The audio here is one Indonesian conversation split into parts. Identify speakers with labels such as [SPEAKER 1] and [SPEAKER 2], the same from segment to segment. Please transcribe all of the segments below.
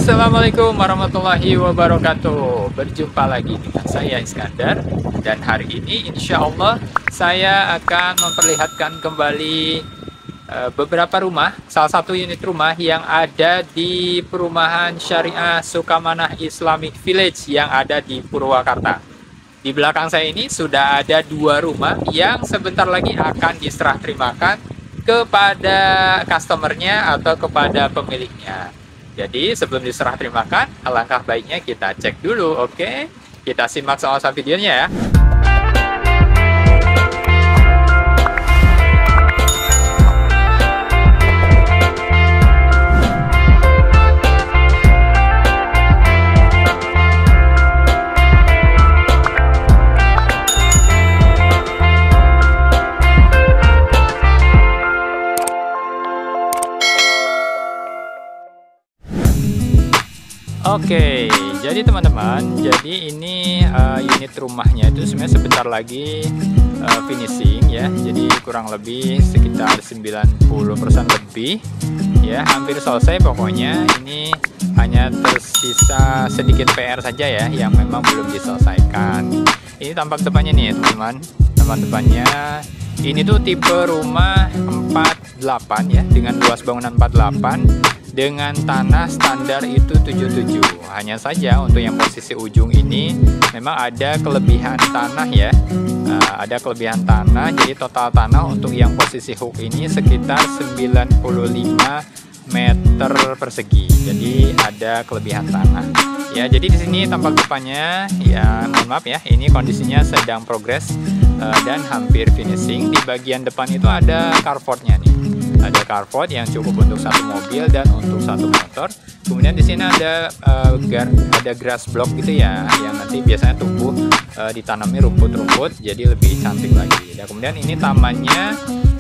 [SPEAKER 1] Assalamualaikum warahmatullahi wabarakatuh. Berjumpa lagi dengan saya Iskandar. Dan hari ini insya Allah saya akan memperlihatkan kembali beberapa rumah. Salah satu unit rumah yang ada di perumahan Syariah Sukamanah Islamic Village yang ada di Purwakarta. Di belakang saya ini sudah ada dua rumah yang sebentar lagi akan diserah terimakan kepada customernya atau kepada pemiliknya. Jadi sebelum diserah terimakan, alangkah baiknya kita cek dulu, oke? Kita simak soal videonya ya. Oke, jadi teman-teman, jadi ini unit rumahnya itu sebenarnya sebentar lagi finishing ya. Jadi kurang lebih sekitar 90% lebih ya, hampir selesai pokoknya. Ini hanya tersisa sedikit PR saja ya yang memang belum diselesaikan. Ini tampak depannya nih ya teman-teman. Tampak depannya ini tuh tipe rumah 48 ya, dengan luas bangunan 48 dengan tanah standar itu 77. Hanya saja untuk yang posisi ujung ini memang ada kelebihan tanah ya. Ada kelebihan tanah, jadi total tanah untuk yang posisi hook ini sekitar 95 meter persegi. Jadi ada kelebihan tanah. Ya, jadi di sini tampak depannya ya, mohon maaf ya, ini kondisinya sedang progres dan hampir finishing. Di bagian depan itu ada carportnya nih. Ada carport yang cukup untuk satu mobil dan untuk satu motor. Kemudian di sini ada grass block gitu ya, yang nanti biasanya tumbuh ditanami rumput-rumput, jadi lebih cantik lagi. Dan kemudian ini tamannya,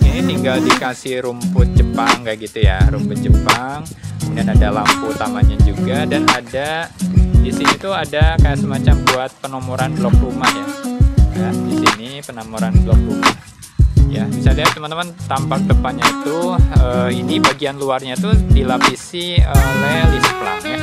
[SPEAKER 1] ini tinggal dikasih rumput Jepang kayak gitu ya, rumput Jepang. Kemudian ada lampu tamannya juga, dan ada di sini tuh ada kayak semacam buat penomoran blok rumah ya. Ya, di sini penomoran blok rumah. Ya, bisa lihat teman-teman, tampak depannya itu ini bagian luarnya tuh dilapisi oleh lisplang ya.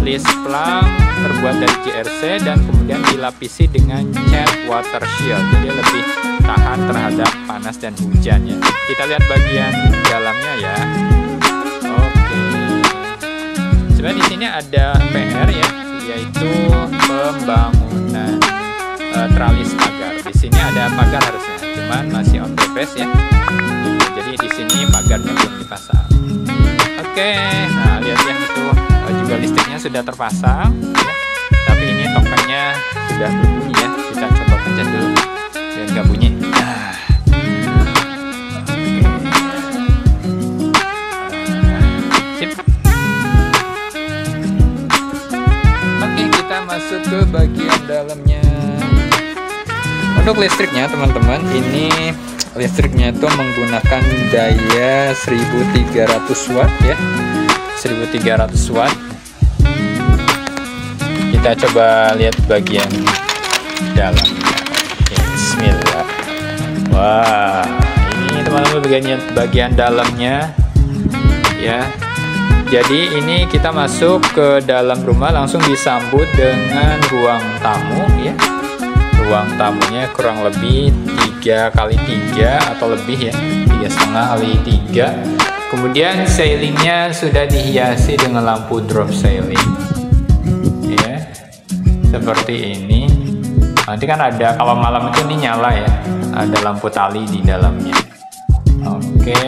[SPEAKER 1] Lisplang terbuat dari GRC dan kemudian dilapisi dengan cat water shield, jadi lebih tahan terhadap panas dan hujan ya. Kita lihat bagian dalamnya ya. Oke. Sebenarnya di sini ada PR ya, yaitu pembangunan tralis pagar. Di sini ada pagar harusnya, cuman masih on progress ya. Jadi di sini pagarnya belum dipasang. Oke, nah lihat ya, itu juga listriknya sudah terpasang ya. Tapi ini tokennya sudah berbunyi ya. Kita coba pencet dulu biar nggak bunyi. Sip. Oke, kita masuk ke bagian dalamnya. Untuk listriknya teman-teman, ini listriknya itu menggunakan daya 1300 watt ya, 1300 watt. Kita coba lihat bagian dalamnya. Bismillah. Wah, ini teman-teman bagian dalamnya ya. Jadi ini kita masuk ke dalam rumah, langsung disambut dengan ruang tamu ya. Ruang tamunya kurang lebih 3x3 atau lebih ya, 3,5x3. Kemudian ceilingnya sudah dihiasi dengan lampu drop ceiling ya, seperti ini. Nanti kan ada, kalau malam itu ini nyala ya, ada lampu tali di dalamnya. Oke.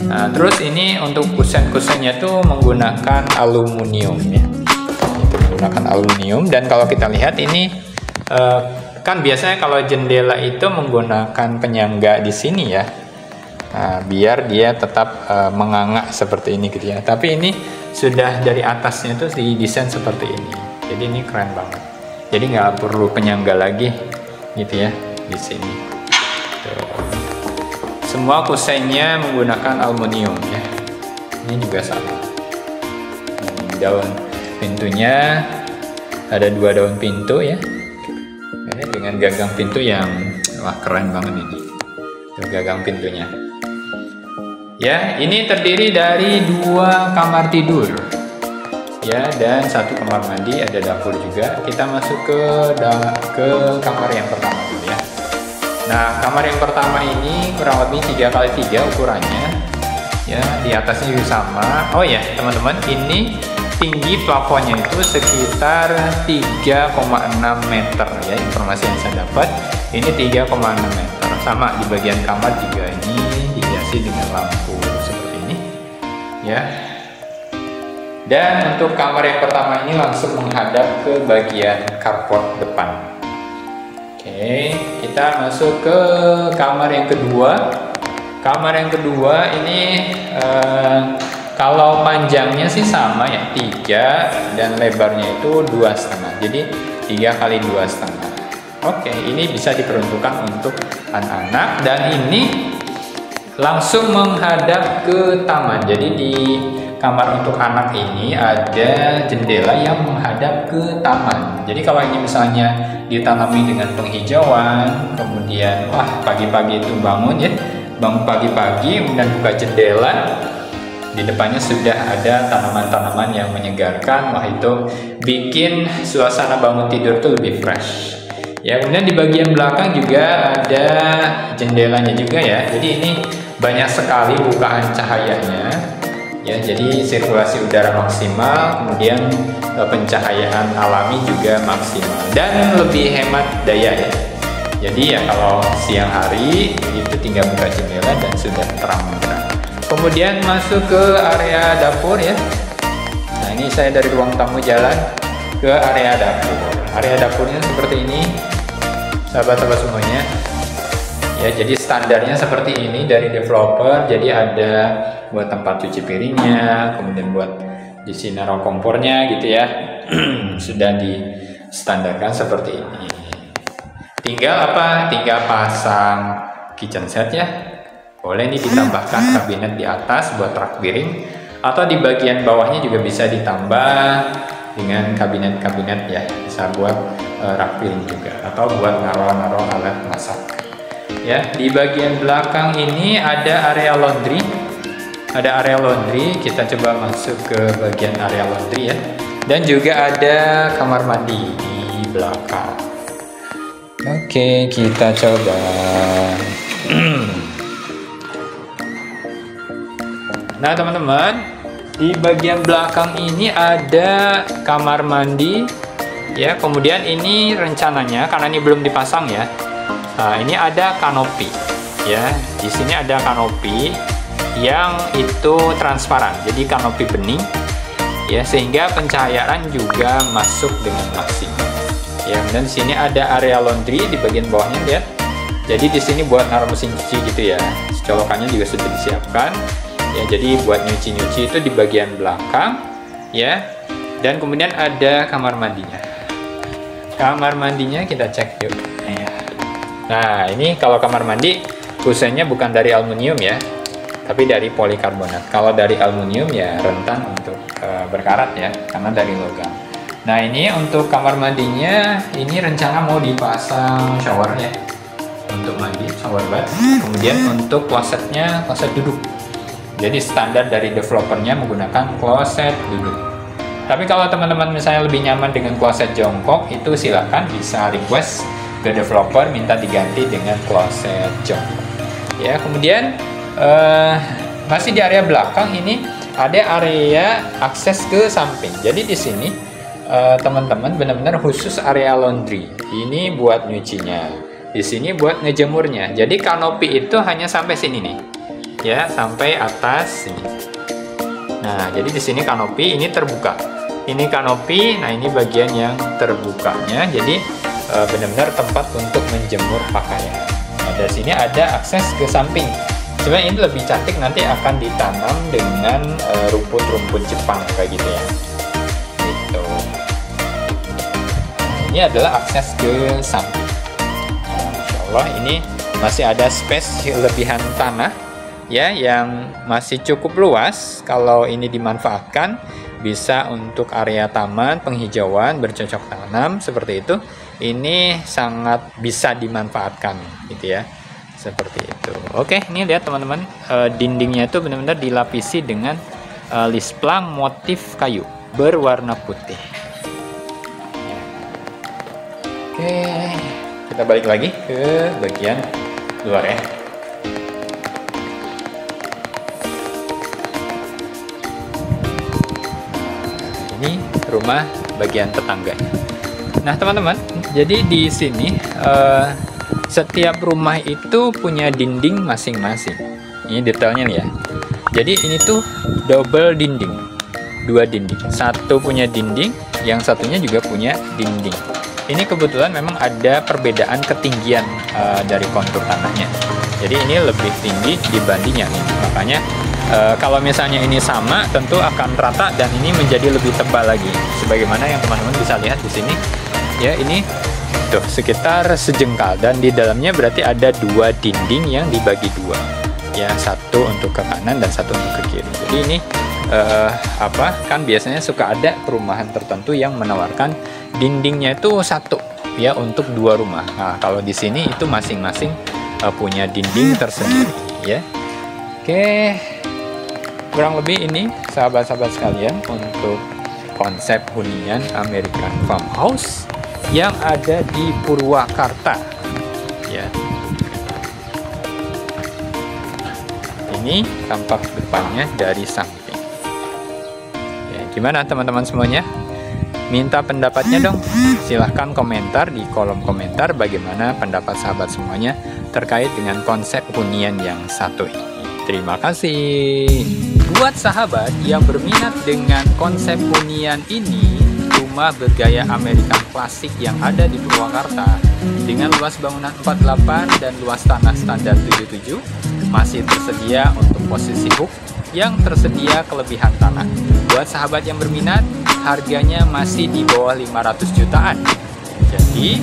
[SPEAKER 1] Nah, terus ini untuk kusen-kusennya tuh menggunakan aluminium ya, menggunakan aluminium. Dan kalau kita lihat ini kan biasanya kalau jendela itu menggunakan penyangga di sini ya, nah, biar dia tetap menganga seperti ini gitu ya. Tapi ini sudah dari atasnya tuh didesain seperti ini, jadi ini keren banget. Jadi nggak perlu penyangga lagi gitu ya di sini. Tuh. Semua kusennya menggunakan aluminium ya. Ini juga sama. Daun pintunya ada 2 daun pintu ya, dengan gagang pintu yang wah keren banget ini. Gagang pintunya. Ya, ini terdiri dari 2 kamar tidur. Ya, dan 1 kamar mandi, ada dapur juga. Kita masuk ke kamar yang pertama dulu ya. Nah, kamar yang pertama ini kurang lebih 3x3 ukurannya. Ya, di atasnya juga sama. Oh ya, teman-teman, ini tinggi plafonnya itu sekitar 3,6 meter ya, informasi yang saya dapat. Ini 3,6 meter. Sama di bagian kamar juga ini dihiasi dengan lampu seperti ini. Ya. Dan untuk kamar yang pertama ini langsung menghadap ke bagian carport depan. Oke, kita masuk ke kamar yang kedua. Kamar yang kedua ini kalau panjangnya sih sama ya, 3, dan lebarnya itu 2,5. Jadi 3 kali 2,5. Oke, ini bisa diperuntukkan untuk anak-anak, dan ini langsung menghadap ke taman. Jadi di kamar untuk anak ini ada jendela yang menghadap ke taman. Jadi kalau ini misalnya ditanami dengan penghijauan, kemudian wah pagi-pagi itu bangun pagi-pagi kemudian buka jendela, di depannya sudah ada tanaman-tanaman yang menyegarkan. Wah, itu bikin suasana bangun tidur tuh lebih fresh. Ya, kemudian di bagian belakang juga ada jendelanya juga ya. Jadi ini banyak sekali bukaan cahayanya. Ya, jadi sirkulasi udara maksimal, kemudian pencahayaan alami juga maksimal, dan lebih hemat daya ya. Jadi ya kalau siang hari itu tinggal buka jendela dan sudah terang benderang. Kemudian masuk ke area dapur ya. Nah, ini saya dari ruang tamu jalan ke area dapur. Area dapurnya seperti ini, sahabat-sahabat semuanya. Ya, jadi standarnya seperti ini dari developer. Jadi ada buat tempat cuci piringnya, kemudian buat di sini naruh kompornya gitu ya. Sudah distandarkan seperti ini. Tinggal apa? Tinggal pasang kitchen set ya. Boleh nih ditambahkan kabinet di atas buat rak piring, atau di bagian bawahnya juga bisa ditambah dengan kabinet-kabinet ya. Bisa buat rak piring juga, atau buat naruh-naruh alat masak. Ya, di bagian belakang ini ada area laundry. Ada area laundry, kita coba masuk ke bagian area laundry ya. Dan juga ada kamar mandi di belakang. Oke, kita coba. Nah, teman-teman, di bagian belakang ini ada kamar mandi ya. Kemudian ini rencananya, karena ini belum dipasang ya. Nah, ini ada kanopi ya. Di sini ada kanopi yang itu transparan, jadi kanopi bening ya, sehingga pencahayaan juga masuk dengan maksimal ya. Dan di sini ada area laundry di bagian bawahnya, lihat. Jadi di sini buat naruh mesin cuci gitu ya. Colokannya juga sudah disiapkan ya. Jadi buat nyuci-nyuci itu di bagian belakang ya. Dan kemudian ada kamar mandinya. Kamar mandinya kita cek yuk. Nah, ini kalau kamar mandi kusennya bukan dari aluminium ya, tapi dari polikarbonat. Kalau dari aluminium ya rentan untuk berkarat ya, karena dari logam. Nah, ini untuk kamar mandinya, ini rencana mau dipasang shower ya, untuk mandi, shower bath. Kemudian untuk klosetnya, kloset duduk. Jadi standar dari developernya menggunakan kloset duduk. Tapi kalau teman-teman misalnya lebih nyaman dengan kloset jongkok, itu silakan bisa request ke developer minta diganti dengan kloset jongkok. Ya, kemudian masih di area belakang ini ada area akses ke samping. Jadi di sini teman-teman benar-benar khusus area laundry. Ini buat nyucinya. Di sini buat ngejemurnya. Jadi kanopi itu hanya sampai sini nih. Ya, sampai atas sini. Nah, jadi di sini kanopi ini terbuka. Ini kanopi, nah ini bagian yang terbukanya. Jadi benar-benar tempat untuk menjemur pakaian. Nah, dari sini ada akses ke samping. Sebenarnya ini lebih cantik, nanti akan ditanam dengan rumput-rumput Jepang kayak gitu ya. Gitu. Ini adalah akses ke samping. Nah, Masya Allah, ini masih ada space lebihan tanah ya, yang masih cukup luas. Kalau ini dimanfaatkan bisa untuk area taman, penghijauan, bercocok tanam seperti itu. Ini sangat bisa dimanfaatkan gitu ya. seperti itu. Oke, ini lihat teman-teman, dindingnya itu benar-benar dilapisi dengan lisplang motif kayu berwarna putih. Oke, kita balik lagi ke bagian luar ya. Ini rumah bagian tetangganya. Nah teman-teman, jadi di sini setiap rumah itu punya dinding masing-masing. Ini detailnya nih ya. Jadi ini tuh double dinding, 2 dinding. Satu punya dinding, yang satunya juga punya dinding. Ini kebetulan memang ada perbedaan ketinggian dari kontur tanahnya. Jadi ini lebih tinggi dibandingnya nih. Makanya kalau misalnya ini sama, tentu akan rata dan ini menjadi lebih tebal lagi. Sebagaimana yang teman-teman bisa lihat di sini, ya ini tuh sekitar sejengkal dan di dalamnya berarti ada 2 dinding yang dibagi 2. Ya, satu untuk ke kanan dan satu untuk ke kiri. Jadi ini kan biasanya suka ada perumahan tertentu yang menawarkan dindingnya itu satu ya untuk 2 rumah. Nah, kalau di sini itu masing-masing punya dinding tersendiri ya. Oke. Kurang lebih ini sahabat-sahabat sekalian untuk konsep hunian American Farmhouse yang ada di Purwakarta ya. Ini tampak depannya dari samping ya. Gimana teman-teman semuanya? Minta pendapatnya dong. Silahkan komentar di kolom komentar bagaimana pendapat sahabat semuanya terkait dengan konsep hunian yang satu ini. Terima kasih. Buat sahabat yang berminat dengan konsep hunian ini, rumah bergaya American klasik yang ada di Purwakarta dengan luas bangunan 48 dan luas tanah standar 77 masih tersedia untuk posisi hook yang tersedia kelebihan tanah. Buat sahabat yang berminat, harganya masih di bawah 500 jutaan. Jadi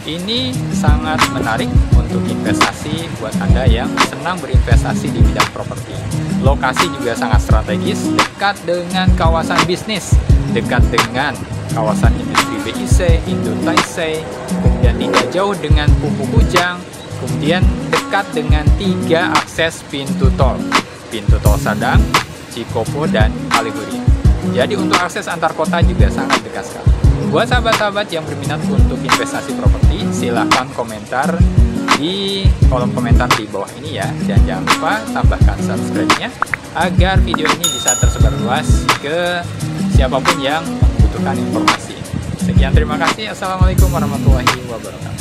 [SPEAKER 1] ini sangat menarik untuk investasi buat Anda yang senang berinvestasi di bidang properti. Lokasi juga sangat strategis, dekat dengan kawasan bisnis, dekat dengan kawasan industri BIC, Indo Taisei, kemudian tidak jauh dengan Pupu Kujang, kemudian dekat dengan 3 akses pintu tol Sadang, Cikopo, dan Kalihuri. Jadi untuk akses antar kota juga sangat dekat sekali. Buat sahabat-sahabat yang berminat untuk investasi properti, silahkan komentar di kolom komentar di bawah ini ya. Dan jangan lupa tambahkan subscribe-nya agar video ini bisa tersebar luas ke siapapun yang membutuhkan informasi. Sekian, terima kasih. Assalamualaikum warahmatullahi wabarakatuh.